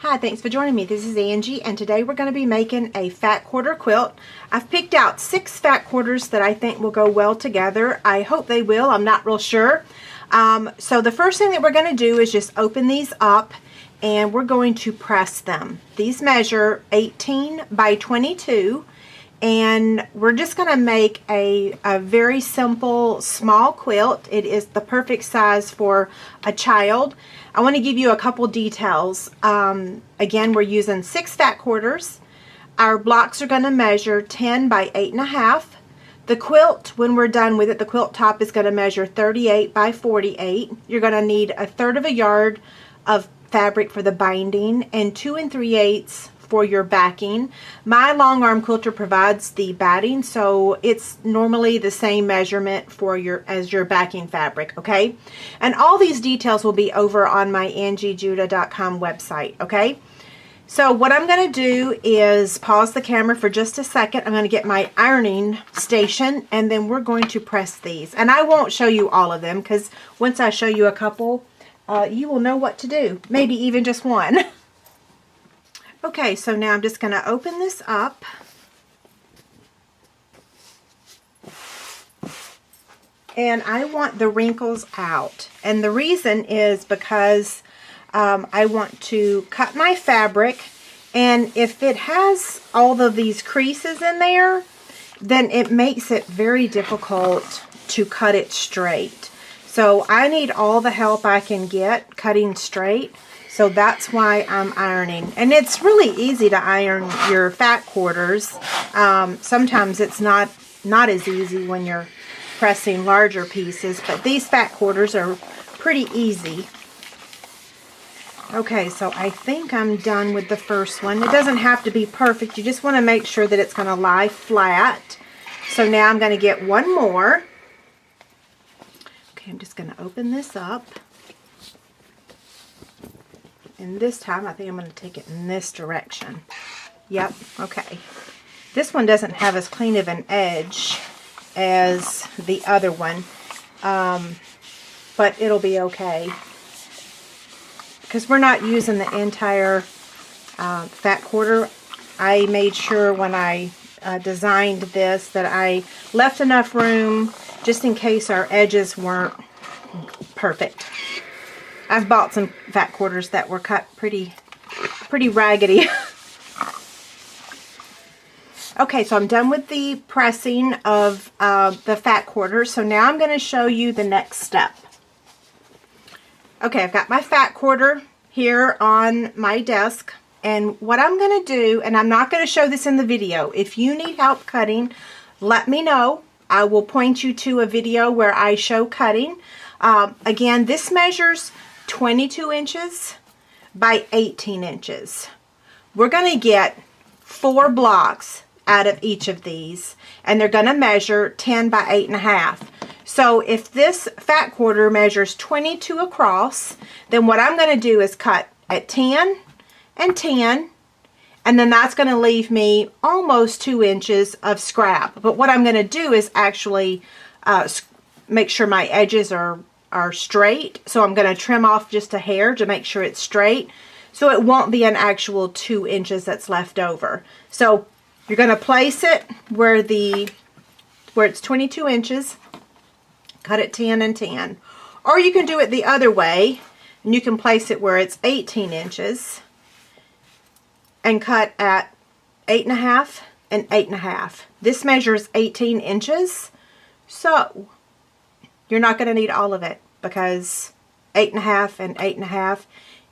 Hi, thanks for joining me. This is Angie, and today we're going to be making a fat quarter quilt. I've picked out 6 fat quarters that I think will go well together. I hope they will. I'm not real sure. So the first thing that we're going to do is just open these up, and we're going to press them. These measure 18 by 22, and we're just going to make a very simple small quilt. It is the perfect size for a child. I want to give you a couple details. Again, we're using 6 fat quarters. Our blocks are going to measure 10 by 8.5. The quilt, when we're done with it, the quilt top is going to measure 38 by 48. You're going to need 1/3 yard of fabric for the binding and 2 3/8 for your backing. My long arm quilter provides the batting, so it's normally the same measurement for as your backing fabric, okay? And all these details will be over on my angiejuda.com website, okay? So what I'm going to do is pause the camera for just a second. I'm going to get my ironing station, and then we're going to press these. And I won't show you all of them, because once I show you a couple, you will know what to do. Maybe even just one. Okay, so now I'm just going to open this up. And I want the wrinkles out. And the reason is because I want to cut my fabric. And if it has all of these creases in there, then it makes it very difficult to cut it straight. So I need all the help I can get cutting straight. So that's why I'm ironing. And it's really easy to iron your fat quarters. Sometimes it's not as easy when you're pressing larger pieces, but these fat quarters are pretty easy. Okay, so I think I'm done with the first one. It doesn't have to be perfect. You just want to make sure that it's going to lie flat. So now I'm going to get one more. Okay, I'm just going to open this up. And this time, I think I'm going to take it in this direction. Yep, okay. This one doesn't have as clean of an edge as the other one, but it'll be okay. Because we're not using the entire fat quarter. I made sure when I designed this that I left enough room just in case our edges weren't perfect. I've bought some fat quarters that were cut pretty raggedy. Okay, so I'm done with the pressing of the fat quarters. So now I'm going to show you the next step. Okay, I've got my fat quarter here on my desk. And what I'm going to do, and I'm not going to show this in the video. If you need help cutting, let me know. I will point you to a video where I show cutting. Again, this measures 22 inches by 18 inches. We're going to get 4 blocks out of each of these, and they're going to measure 10 by 8.5. So if this fat quarter measures 22 across, then what I'm going to do is cut at 10 and 10, and then that's going to leave me almost 2 inches of scrap. But what I'm going to do is actually make sure my edges are straight. So I'm going to trim off just a hair to make sure it's straight. So it won't be an actual 2 inches that's left over. So you're going to place it where it's 22 inches. Cut it 10 and 10. Or you can do it the other way, and you can place it where it's 18 inches and cut at 8.5 and 8.5. This measures 18 inches. So you're not going to need all of it, because 8.5 and 8.5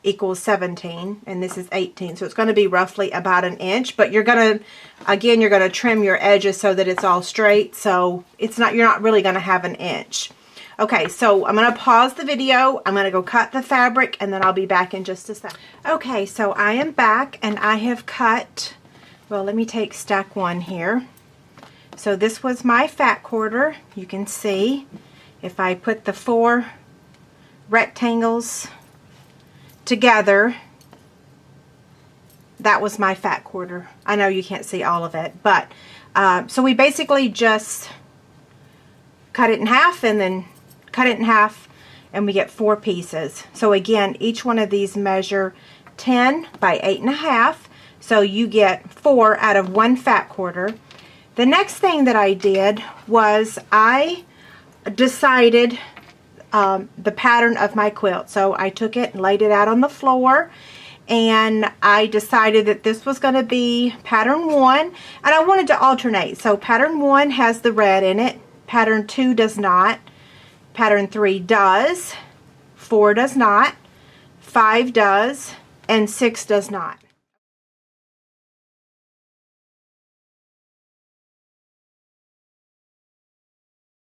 equals 17, and this is 18. So it's going to be roughly about 1 inch, but you're going to, again, you're going to trim your edges so that it's all straight. So you're not really going to have 1 inch. Okay, so I'm going to pause the video. I'm going to go cut the fabric, and then I'll be back in just a second. Okay, so I am back, and I have cut, well, let me take stack 1 here. So this was my fat quarter. You can see if I put the 4 rectangles together, that was my fat quarter. I know you can't see all of it, but so we basically just cut it in half and then cut it in half, and we get 4 pieces. So again, each one of these measure 10 by 8.5, so you get 4 out of 1 fat quarter. The next thing that I did was I decided the pattern of my quilt. So I took it and laid it out on the floor, and I decided that this was going to be pattern 1, and I wanted to alternate. So pattern 1 has the red in it, pattern 2 does not, pattern 3 does, 4 does not, 5 does, and 6 does not.